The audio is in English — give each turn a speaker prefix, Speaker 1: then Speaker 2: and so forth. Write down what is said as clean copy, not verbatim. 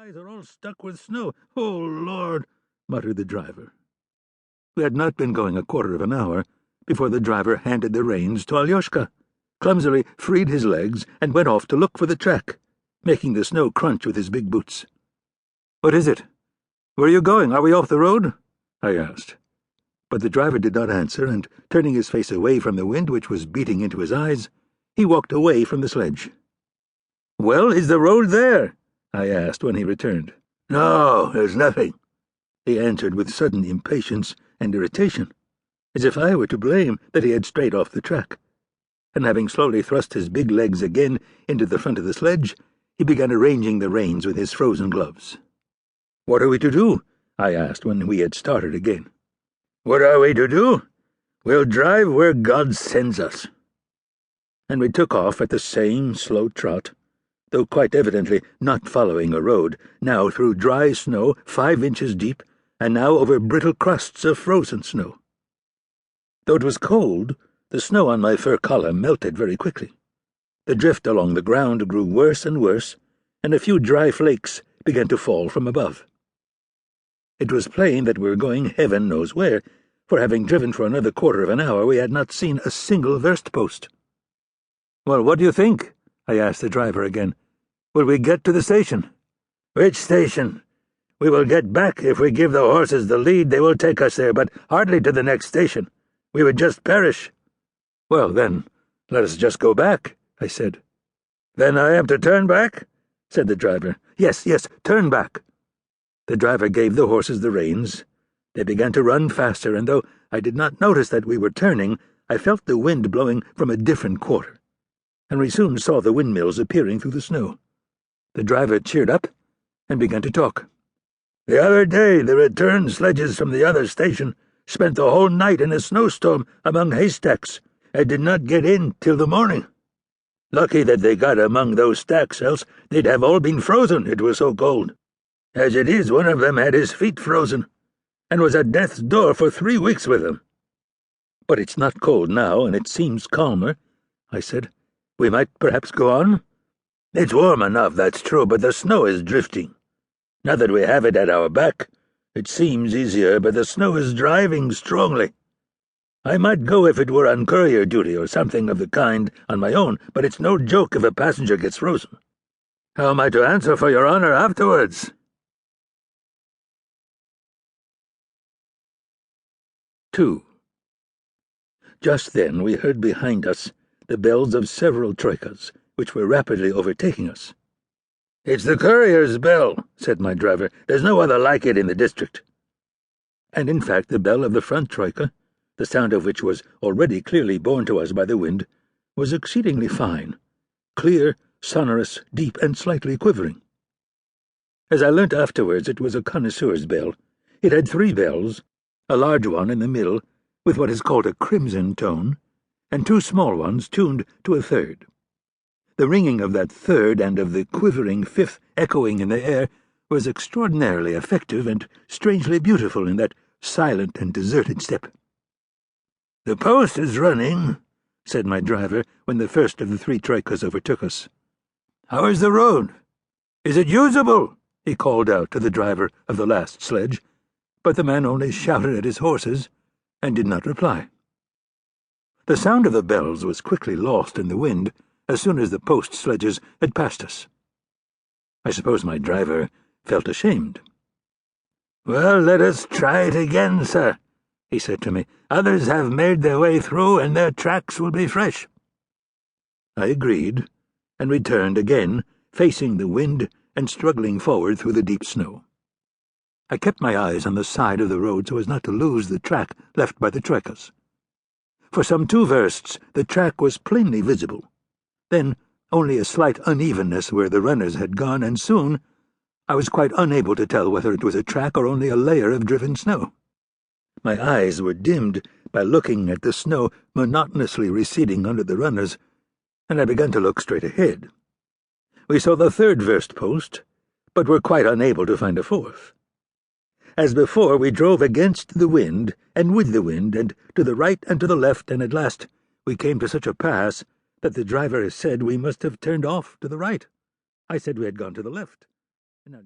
Speaker 1: eyes are all stuck with snow. Oh, Lord, muttered the driver. We had not been going a quarter of an hour before the driver handed the reins to Alyoshka, clumsily freed his legs, and went off to look for the track, making the snow crunch with his big boots. "What is it? Where are you going? Are we off the road?" I asked. But the driver did not answer, and, turning his face away from the wind which was beating into his eyes, he walked away from the sledge. "Well, is the road there?" I asked when he returned. "No, there's nothing," he answered with sudden impatience and irritation, as if I were to blame that he had strayed off the track. And having slowly thrust his big legs again into the front of the sledge, he began arranging the reins with his frozen gloves. "What are we to do?" I asked when we had started again. "What are we to do? We'll drive where God sends us." And we took off at the same slow trot, though quite evidently not following a road, now through dry snow 5 inches deep, and now over brittle crusts of frozen snow. Though it was cold, the snow on my fur collar melted very quickly. The drift along the ground grew worse and worse, and a few dry flakes began to fall from above. It was plain that we were going heaven knows where, for having driven for another quarter of an hour we had not seen a single verst-post. "Well, what do you think?" I asked the driver again. "Will we get to the station?" "Which station? We will get back. If we give the horses the lead, they will take us there, but hardly to the next station. We would just perish." "Well, then, let us just go back," I said. "Then I am to turn back?" said the driver. Yes, turn back." The driver gave the horses the reins. They began to run faster, and though I did not notice that we were turning, I felt the wind blowing from a different quarter, and we soon saw the windmills appearing through the snow. The driver cheered up and began to talk. "The other day the return sledges from the other station spent the whole night in a snowstorm among haystacks, and did not get in till the morning. Lucky that they got among those stacks, else they'd have all been frozen, it was so cold. As it is, one of them had his feet frozen, and was at death's door for 3 weeks with them." "But it's not cold now, and it seems calmer," I said. "We might perhaps go on?" "It's warm enough, that's true, but the snow is drifting. Now that we have it at our back, it seems easier, but the snow is driving strongly. I might go if it were on courier duty or something of the kind on my own, but it's no joke if a passenger gets frozen. How am I to answer for your honor afterwards?" 2. Just then we heard behind us the bells of several troikas, which were rapidly overtaking us. "It's the courier's bell," said my driver. "There's no other like it in the district." And in fact the bell of the front troika, the sound of which was already clearly borne to us by the wind, was exceedingly fine, clear, sonorous, deep, and slightly quivering. As I learnt afterwards, it was a connoisseur's bell. It had 3 bells, a large one in the middle, with what is called a crimson tone, and 2 small ones tuned to a 3rd. The ringing of that 3rd and of the quivering 5th echoing in the air was extraordinarily effective and strangely beautiful in that silent and deserted step. "The post is running," said my driver when the first of the 3 troikas overtook us. "How is the road? Is it usable?" he called out to the driver of the last sledge, but the man only shouted at his horses and did not reply. The sound of the bells was quickly lost in the wind as soon as the post sledges had passed us. I suppose my driver felt ashamed. "Well, let us try it again, sir," he said to me. "Others have made their way through, and their tracks will be fresh." I agreed, and we turned again, facing the wind and struggling forward through the deep snow. I kept my eyes on the side of the road so as not to lose the track left by the troikas. For some 2 versts the track was plainly visible, then only a slight unevenness where the runners had gone, and soon I was quite unable to tell whether it was a track or only a layer of driven snow. My eyes were dimmed by looking at the snow monotonously receding under the runners, and I began to look straight ahead. We saw the 3rd verst post, but were quite unable to find a 4th. As before, we drove against the wind, and with the wind, and to the right and to the left, and at last we came to such a pass that the driver said we must have turned off to the right. I said we had gone to the left. And now